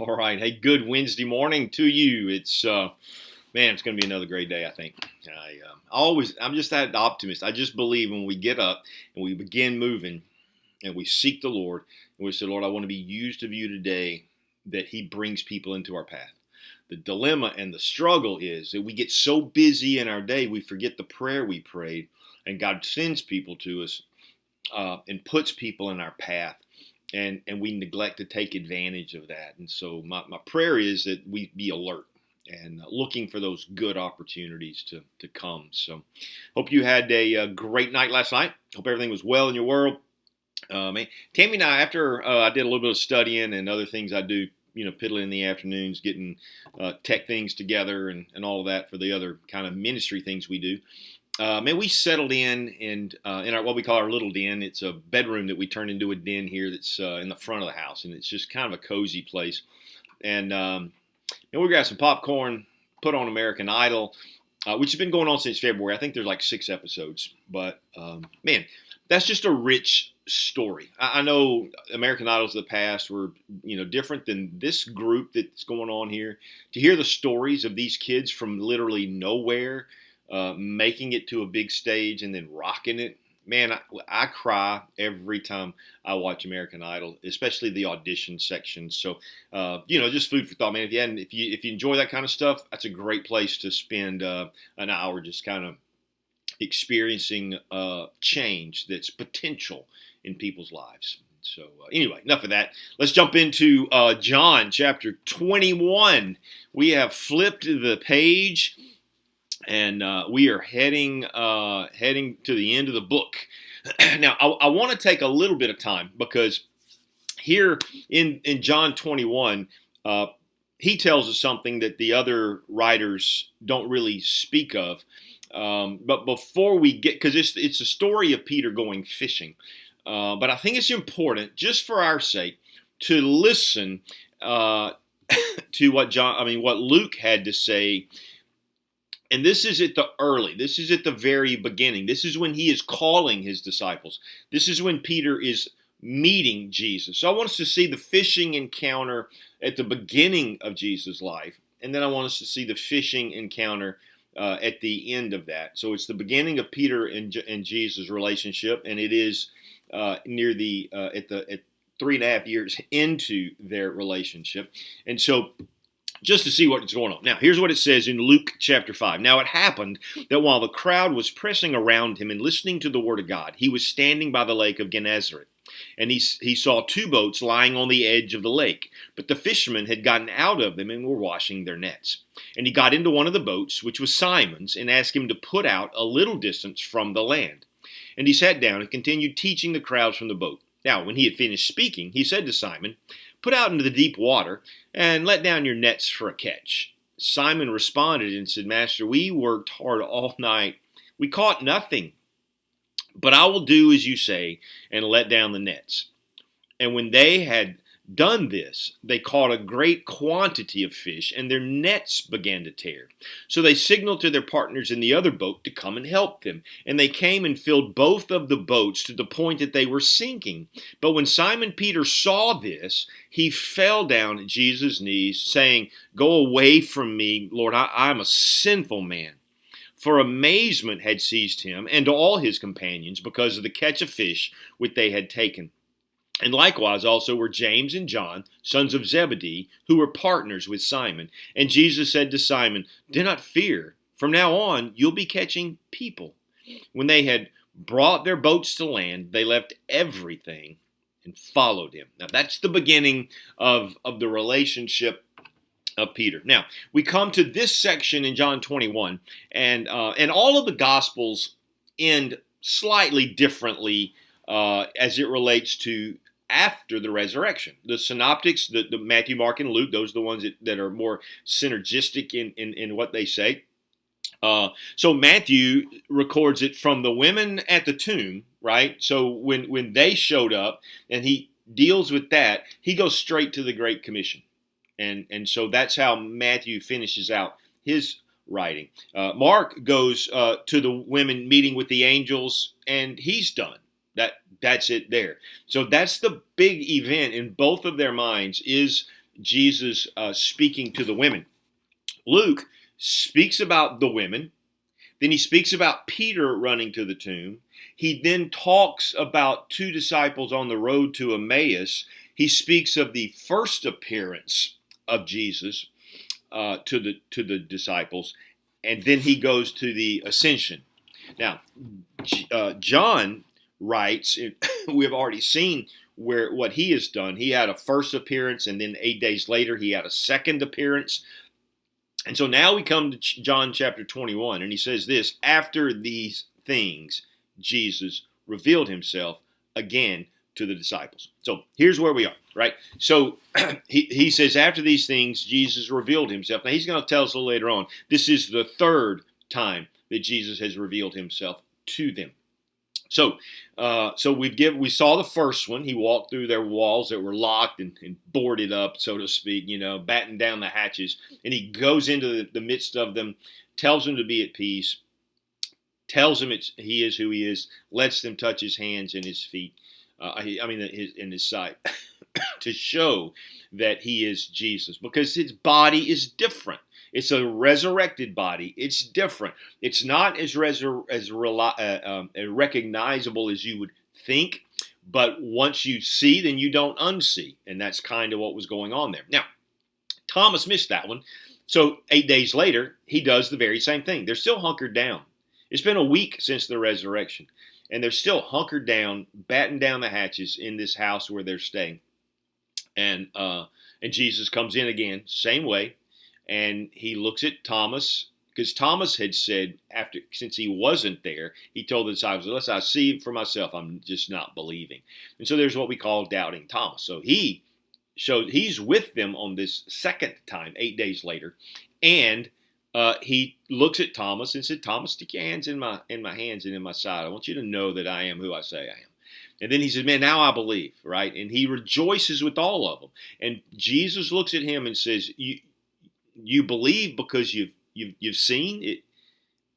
All right. Hey, good Wednesday morning to you. It's going to be another great day, I think. I'm just that optimist. I just believe when we get up and we begin moving and we seek the Lord and we say, Lord, I want to be used of you today, that He brings people into our path. The dilemma and the struggle is that we get so busy in our day, we forget the prayer we prayed, and God sends people to us and puts people in our path. And we neglect to take advantage of that. And so my prayer is that we be alert and looking for those good opportunities to come. So hope you had a great night last night. Hope everything was well in your world. Tammy and I, after I did a little bit of studying and other things I do, piddling in the afternoons, getting tech things together and all of that for the other kind of ministry things we do. We settled in our what we call our little den. It's a bedroom that we turned into a den here that's in the front of the house, and it's just kind of a cozy place. And we got some popcorn, put on American Idol, which has been going on since February. I think there's like 6 episodes, but that's just a rich story. I know American Idols of the past were different than this group that's going on here. To hear the stories of these kids from literally nowhere, making it to a big stage and then rocking it. Man, I cry every time I watch American Idol, especially the audition section. So, just food for thought, man. If you enjoy that kind of stuff, that's a great place to spend an hour just kind of experiencing change that's potential in people's lives. So anyway, enough of that. Let's jump into John chapter 21. We have flipped the page. And we are heading to the end of the book. Now, I want to take a little bit of time because here in John 21, he tells us something that the other writers don't really speak of. But before we get, because it's a story of Peter going fishing. But I think it's important, just for our sake, to listen to what Luke had to say. And this is at the very beginning. This is when he is calling his disciples. This is when Peter is meeting Jesus. So I want us to see the fishing encounter at the beginning of Jesus' life. And then I want us to see the fishing encounter at the end of that. So it's the beginning of Peter and Jesus' relationship. And it is near at 3.5 years into their relationship. And so just to see what's going on. Now, here's what it says in Luke chapter 5. Now, it happened that while the crowd was pressing around him and listening to the word of God, he was standing by the lake of Gennesaret. And he saw 2 boats lying on the edge of the lake, but the fishermen had gotten out of them and were washing their nets. And he got into one of the boats, which was Simon's, and asked him to put out a little distance from the land. And he sat down and continued teaching the crowds from the boat. Now, when he had finished speaking, he said to Simon, "Put out into the deep water and let down your nets for a catch." Simon responded and said, "Master, we worked hard all night. We caught nothing. But I will do as you say and let down the nets." And when they had done this, they caught a great quantity of fish, and their nets began to tear. So they signaled to their partners in the other boat to come and help them. And they came and filled both of the boats to the point that they were sinking. But when Simon Peter saw this, he fell down at Jesus' knees, saying, "Go away from me, Lord, I'm a sinful man." For amazement had seized him and all his companions because of the catch of fish which they had taken. And likewise also were James and John, sons of Zebedee, who were partners with Simon. And Jesus said to Simon, "Do not fear. From now on, you'll be catching people." When they had brought their boats to land, they left everything and followed him. Now, that's the beginning of the relationship of Peter. Now, we come to this section in John 21, and all of the Gospels end slightly differently as it relates to after the resurrection. The synoptics, the Matthew, Mark, and Luke, those are the ones that are more synergistic in what they say. So Matthew records it from the women at the tomb, right? So when they showed up and he deals with that, he goes straight to the Great Commission. And so that's how Matthew finishes out his writing. Mark goes to the women meeting with the angels, and he's done. That's it there. So that's the big event in both of their minds is Jesus speaking to the women. Luke speaks about the women. Then he speaks about Peter running to the tomb. He then talks about two disciples on the road to Emmaus. He speaks of the first appearance of Jesus to the disciples, and then he goes to the ascension. Now, John writes, we have already seen what he has done. He had a first appearance, and then 8 days later he had a second appearance. And so now we come to John chapter 21, and he says this: after these things, Jesus revealed himself again to the disciples. So here's where we are, right? So he says, after these things, Jesus revealed himself. Now he's going to tell us a little later on, this is the third time that Jesus has revealed himself to them. So we saw the first one. He walked through their walls that were locked and boarded up, so to speak, batten down the hatches. And he goes into the midst of them, tells them to be at peace, tells them he is who he is, lets them touch his hands and his feet, in his side, to show that he is Jesus, because his body is different. It's a resurrected body. It's different. It's not as recognizable as you would think, but once you see, then you don't unsee, and that's kind of what was going on there. Now, Thomas missed that one, so 8 days later, he does the very same thing. They're still hunkered down. It's been a week since the resurrection, and they're still hunkered down, batten down the hatches in this house where they're staying. And Jesus comes in again, same way. And he looks at Thomas, because Thomas had said, since he wasn't there, he told the disciples, unless I see for myself, I'm just not believing. And so there's what we call doubting Thomas. So he's with them on this second time, 8 days later, and he looks at Thomas and said, Thomas, stick your hands in my hands and in my side. I want you to know that I am who I say I am. And then he said, man, now I believe, right? And he rejoices with all of them. And Jesus looks at him and says, you believe because you've seen it.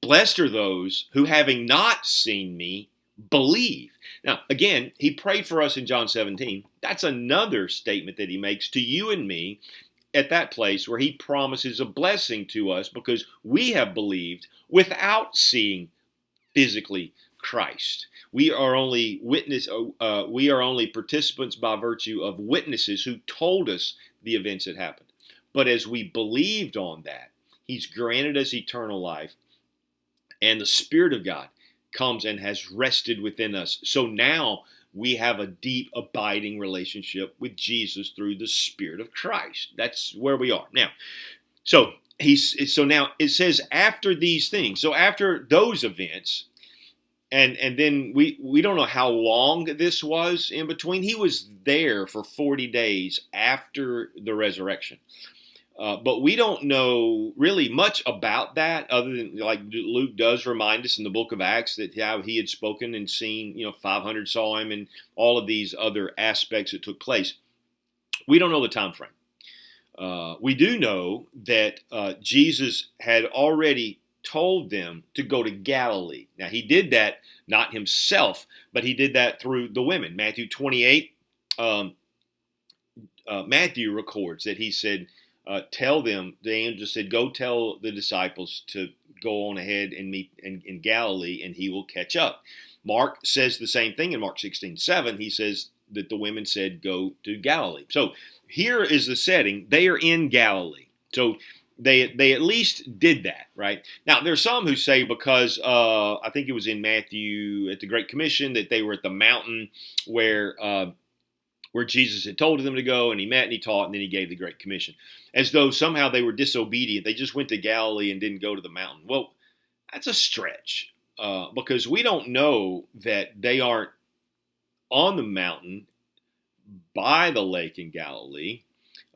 Blessed are those who, having not seen me, believe. Now, again, he prayed for us in John 17. That's another statement that he makes to you and me at that place where he promises a blessing to us because we have believed without seeing physically Christ. We are only participants by virtue of witnesses who told us the events that happened. But as we believed on that, he's granted us eternal life, and the Spirit of God comes and has rested within us. So now we have a deep, abiding relationship with Jesus through the Spirit of Christ. That's where we are. Now, so now it says after these things. So after those events, and then we don't know how long this was in between. He was there for 40 days after the resurrection. But we don't know really much about that, other than like Luke does remind us in the book of Acts that how he had spoken and seen, 500 saw him, and all of these other aspects that took place. We don't know the time frame. We do know that Jesus had already told them to go to Galilee. Now, he did that not himself, but he did that through the women. Matthew 28, Matthew records that he said, tell them, the angel said, go tell the disciples to go on ahead and meet in Galilee, and he will catch up. Mark says the same thing in Mark 16:7. He says that the women said, go to Galilee. So here is the setting. They are in Galilee. So they at least did that, right? Now, there's some who say because I think it was in Matthew at the Great Commission that they were at the mountain where Jesus had told them to go, and he met and he taught, and then he gave the Great Commission. As though somehow they were disobedient. They just went to Galilee and didn't go to the mountain. Well, that's a stretch because we don't know that they aren't on the mountain by the lake in Galilee,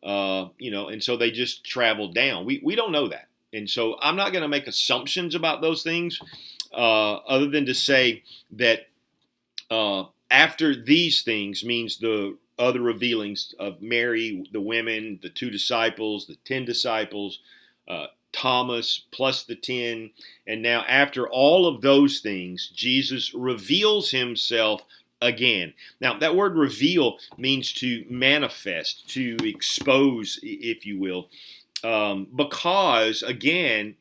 and so they just traveled down. We don't know that. And so I'm not going to make assumptions about those things other than to say that after these things means the other revealings of Mary, the women, the 2 disciples, the 10 disciples, Thomas plus the 10. And now after all of those things, Jesus reveals himself again. Now, that word reveal means to manifest, to expose, if you will, because, again,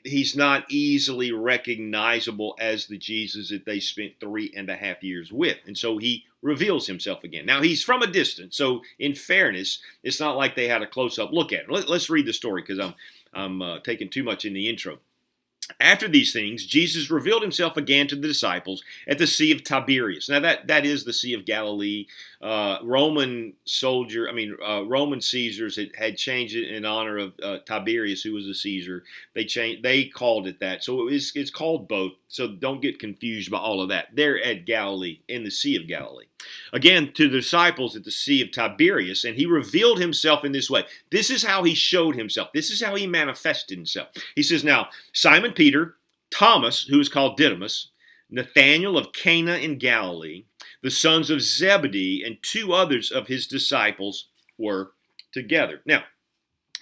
he's not easily recognizable as the Jesus that they spent 3.5 years with. And so he reveals himself again. Now, he's from a distance, so in fairness, it's not like they had a close-up look at him. Let's read the story, because I'm taking too much in the intro. After these things, Jesus revealed himself again to the disciples at the Sea of Tiberias. Now, that is the Sea of Galilee. Roman Caesars had changed it in honor of Tiberius, who was a Caesar. They called it that. So it's called both. So don't get confused by all of that. They're at Galilee, in the Sea of Galilee. Again, to the disciples at the Sea of Tiberias, and he revealed himself in this way. This is how he showed himself. This is how he manifested himself. He says, now, Simon Peter, Thomas, who is called Didymus, Nathanael of Cana in Galilee, the sons of Zebedee, and 2 others of his disciples were together. Now,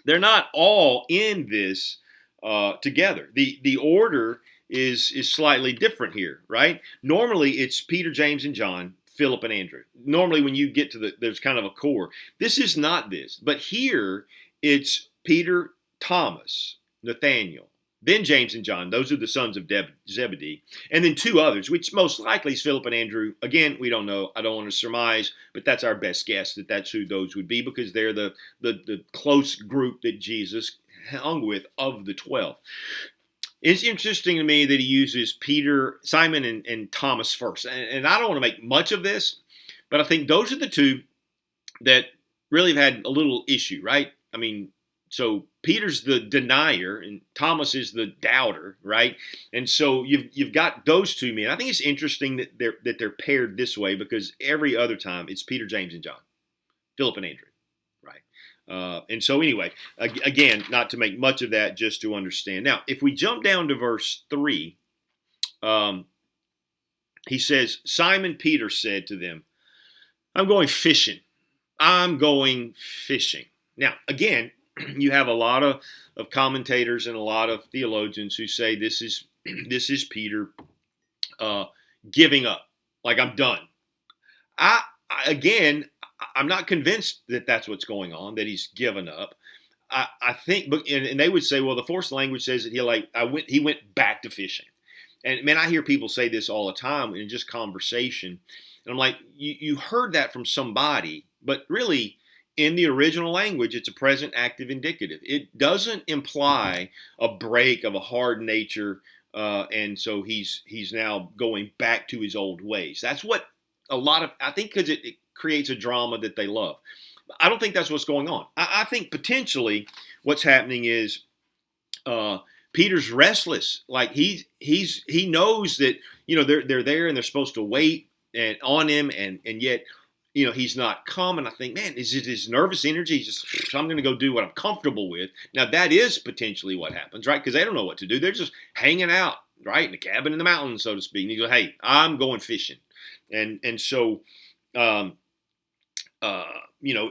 they're not all in this together. The order is slightly different here, right? Normally, it's Peter, James, and John, Philip, and Andrew. Normally, when you get to there's kind of a core. This is not this. But here, it's Peter, Thomas, Nathanael, then James and John. Those are the sons of Zebedee. And then 2 others, which most likely is Philip and Andrew. Again, we don't know. I don't want to surmise, but that's our best guess that that's who those would be, because they're the close group that Jesus hung with of the 12. It's interesting to me that he uses Peter, Simon, and Thomas first. And I don't want to make much of this, but I think those are the 2 that really have had a little issue, right? I mean, so Peter's the denier and Thomas is the doubter, right? And so you've got those 2 men. I think it's interesting that they're paired this way, because every other time it's Peter, James, and John, Philip and Andrew, right? And so anyway, again, not to make much of that, just to understand. Now, if we jump down to verse 3, he says, Simon Peter said to them, I'm going fishing. I'm going fishing. Now, again, you have a lot of commentators and a lot of theologians who say this is Peter giving up, like, I'm done. I'm not convinced that that's what's going on, that he's given up. I think, and they would say, well, the forced language says that he went back to fishing. And man, I hear people say this all the time in just conversation, and I'm like, you heard that from somebody, but really, in the original language, it's a present active indicative. It doesn't imply a break of a hard nature, and so he's now going back to his old ways. That's what I think, because it creates a drama that they love. I don't think that's what's going on. I think potentially what's happening is Peter's restless. Like he knows that they're there and they're supposed to wait and on him, and yet he's not come. And I think, man, is it his nervous energy? He's just, I'm going to go do what I'm comfortable with. Now that is potentially what happens, right? Because they don't know what to do. They're just hanging out, right, in a cabin in the mountains, so to speak. And you go, hey, I'm going fishing, and so.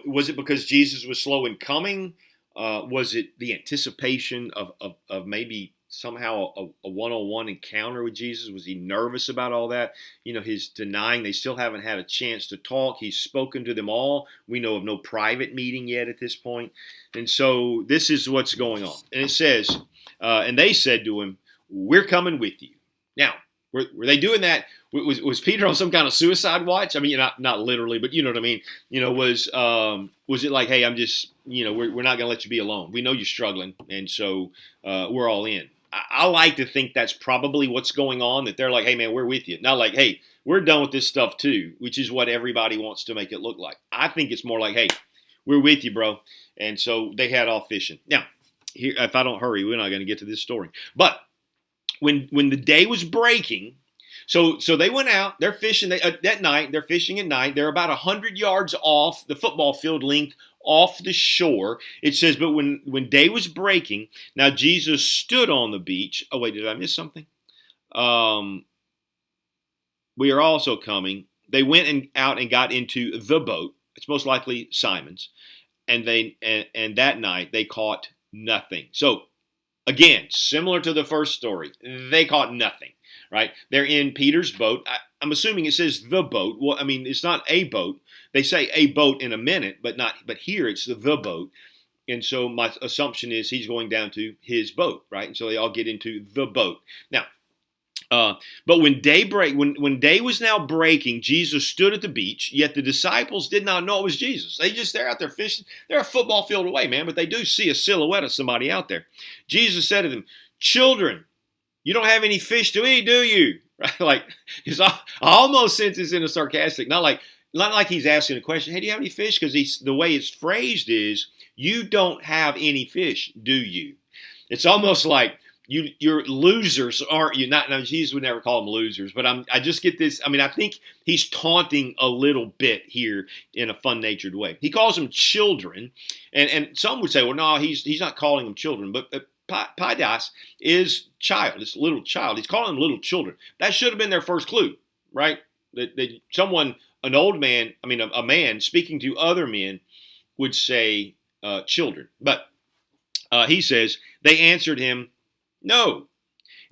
Was it because Jesus was slow in coming? Was it the anticipation of maybe somehow a one-on-one encounter with Jesus? Was he nervous about all that? His denying. They still haven't had a chance to talk. He's spoken to them all. We know of no private meeting yet at this point. And so this is what's going on. And it says, and they said to him, we're coming with you. Now, were they doing that? Was Peter on some kind of suicide watch? I mean, not literally, but you know what I mean. Was it like, hey, I'm just, we're not going to let you be alone. We know you're struggling, and so we're all in. I like to think that's probably what's going on. That they're like, hey, man, we're with you. Not like, hey, we're done with this stuff too, which is what everybody wants to make it look like. I think it's more like, hey, we're with you, bro. And so they had off fishing. Now, here, if I don't hurry, we're not going to get to this story. But when the day was breaking. So they went out. They're fishing that night. They're fishing at night. They're about 100 yards off the football field length off the shore. It says, but when day was breaking, now Jesus stood on the beach. Oh, wait, did I miss something? We are also coming. They went out and got into the boat. It's most likely Simon's. And that night they caught nothing. So again, similar to the first story, they caught nothing. right? They're in Peter's boat. I'm assuming it says the boat. Well, I mean, it's not a boat. They say a boat in a minute, but here it's the boat. And so my assumption is he's going down to his boat, right? And so they all get into the boat. Now, but when when day was now breaking, Jesus stood at the beach, yet the disciples did not know it was Jesus. They're out there fishing. They're a football field away, man, but they do see a silhouette of somebody out there. Jesus said to them, "Children, you don't have any fish to eat, do you?" Right? Like, I almost sense it's in a sarcastic, not like he's asking a question. Hey, do you have any fish? Because the way it's phrased is, you don't have any fish, do you? It's almost like you're losers, aren't you? Now, Jesus would never call them losers, but I just get this. I mean, I think he's taunting a little bit here in a fun-natured way. He calls them children, and some would say, well, no, he's not calling them children, but paidas is child. It's a little child. He's calling them little children. That should have been their first clue, right? That someone, an old man, a man speaking to other men would say children. But he says, they answered him, no.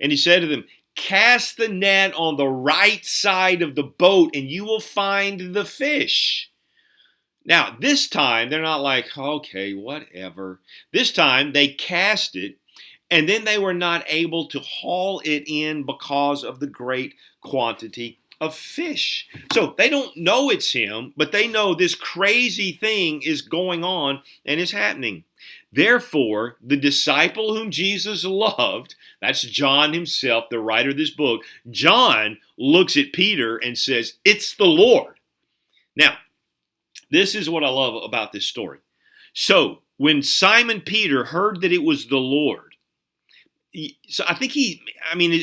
And he said to them, cast the net on the right side of the boat and you will find the fish. Now, this time, they're not like, okay, whatever. This time, they cast it, and then they were not able to haul it in because of the great quantity of fish. So they don't know it's him, but they know this crazy thing is going on and is happening. Therefore, the disciple whom Jesus loved, that's John himself, the writer of this book, John looks at Peter and says, it's the Lord. Now, this is what I love about this story. So, when Simon Peter heard that it was the Lord, so I think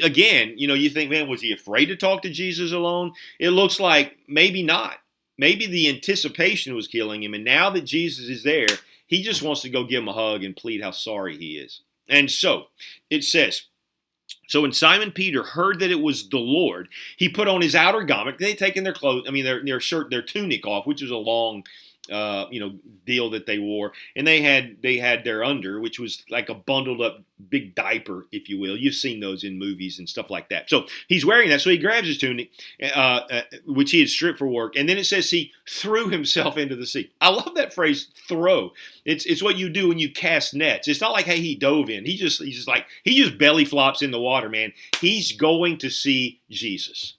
again, you think, man, was he afraid to talk to Jesus alone? It looks like maybe not. Maybe the anticipation was killing him, and now that Jesus is there, he just wants to go give him a hug and plead how sorry he is. And so, it says, so when Simon Peter heard that it was the Lord, he put on his outer garment. They'd taken their clothes, their shirt, their tunic off, which was a long, deal that they wore, and they had their under, which was like a bundled up big diaper, if you will. You've seen those in movies and stuff like that. So he's wearing that. So he grabs his tunic, which he had stripped for work, and then it says he threw himself into the sea. I love that phrase, throw. It's what you do when you cast nets. It's not like, hey, he dove in. He just belly flops in the water, man. He's going to see Jesus.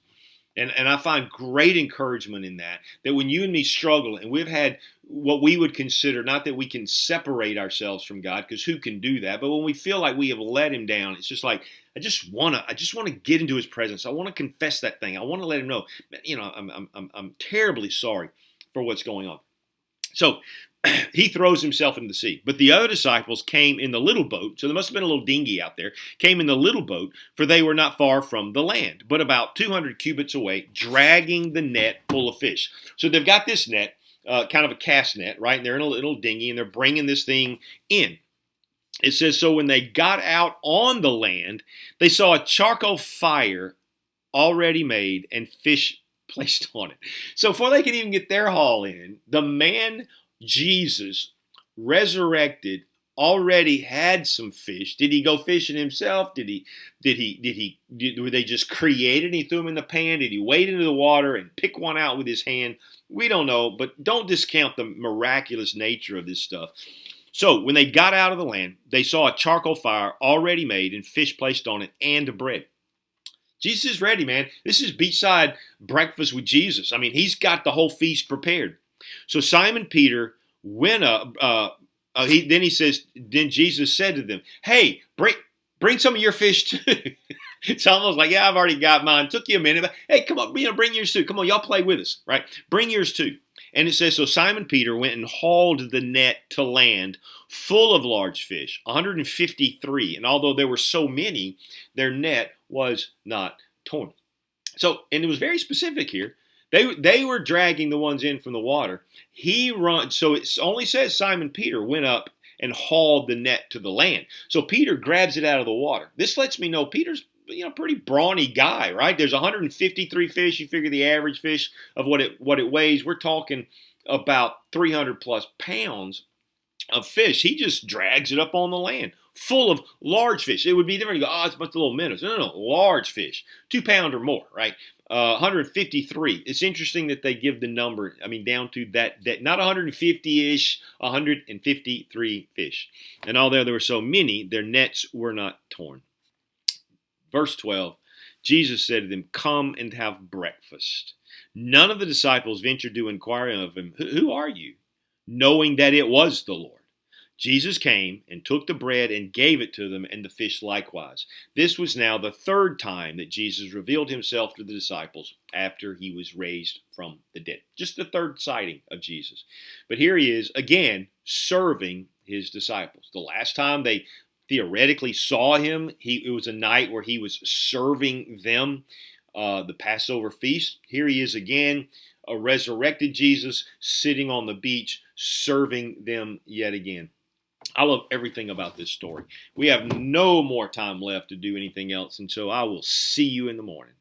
And I find great encouragement in that when you and me struggle, and we've had what we would consider, not that we can separate ourselves from God, because who can do that, but when we feel like we have let him down, it's just like, I just want to get into his presence. I want to confess that thing. I want to let him know, I'm terribly sorry for what's going on. So he throws himself into the sea. But the other disciples came in the little boat, so there must have been a little dinghy out there, came in the little boat, for they were not far from the land, but about 200 cubits away, dragging the net full of fish. So they've got this net, kind of a cast net, right? And they're in a little dinghy, and they're bringing this thing in. It says, so when they got out on the land, they saw a charcoal fire already made and fish placed on it. So before they can even get their haul in, the man Jesus, resurrected, already had some fish. Did he go fishing himself? Were they just created and he threw them in the pan? Did he wade into the water and pick one out with his hand? We don't know, but don't discount the miraculous nature of this stuff. So when they got out of the land, they saw a charcoal fire already made and fish placed on it and bread. Jesus is ready, man. This is Beachside Breakfast with Jesus. He's got the whole feast prepared. So Simon Peter went up. Then Jesus said to them, "Hey, bring some of your fish too." It's almost like, yeah, I've already got mine. Took you a minute, but hey, come on, bring yours too. Come on, y'all play with us, right? Bring yours too. And it says, so Simon Peter went and hauled the net to land full of large fish, 153. And although there were so many, their net was not torn. So, and it was very specific here. They were dragging the ones in from the water. So it only says Simon Peter went up and hauled the net to the land. So Peter grabs it out of the water. This lets me know Peter's pretty brawny guy, right? There's 153 fish. You figure the average fish of what it weighs. We're talking about 300 plus pounds of fish. He just drags it up on the land, full of large fish. It would be different. You go, oh, it's a bunch of little minnows. No, large fish, 2 pound or more, right? 153. It's interesting that they give the number, down to that not 150-ish, 153 fish. And although there were so many, their nets were not torn. Verse 12, Jesus said to them, come and have breakfast. None of the disciples ventured to inquire of him, who are you? Knowing that it was the Lord. Jesus came and took the bread and gave it to them, and the fish likewise. This was now the third time that Jesus revealed himself to the disciples after he was raised from the dead. Just the third sighting of Jesus. But here he is again serving his disciples. The last time they theoretically saw him, it was a night where he was serving them the Passover feast. Here he is again, a resurrected Jesus sitting on the beach serving them yet again. I love everything about this story. We have no more time left to do anything else, and so I will see you in the morning.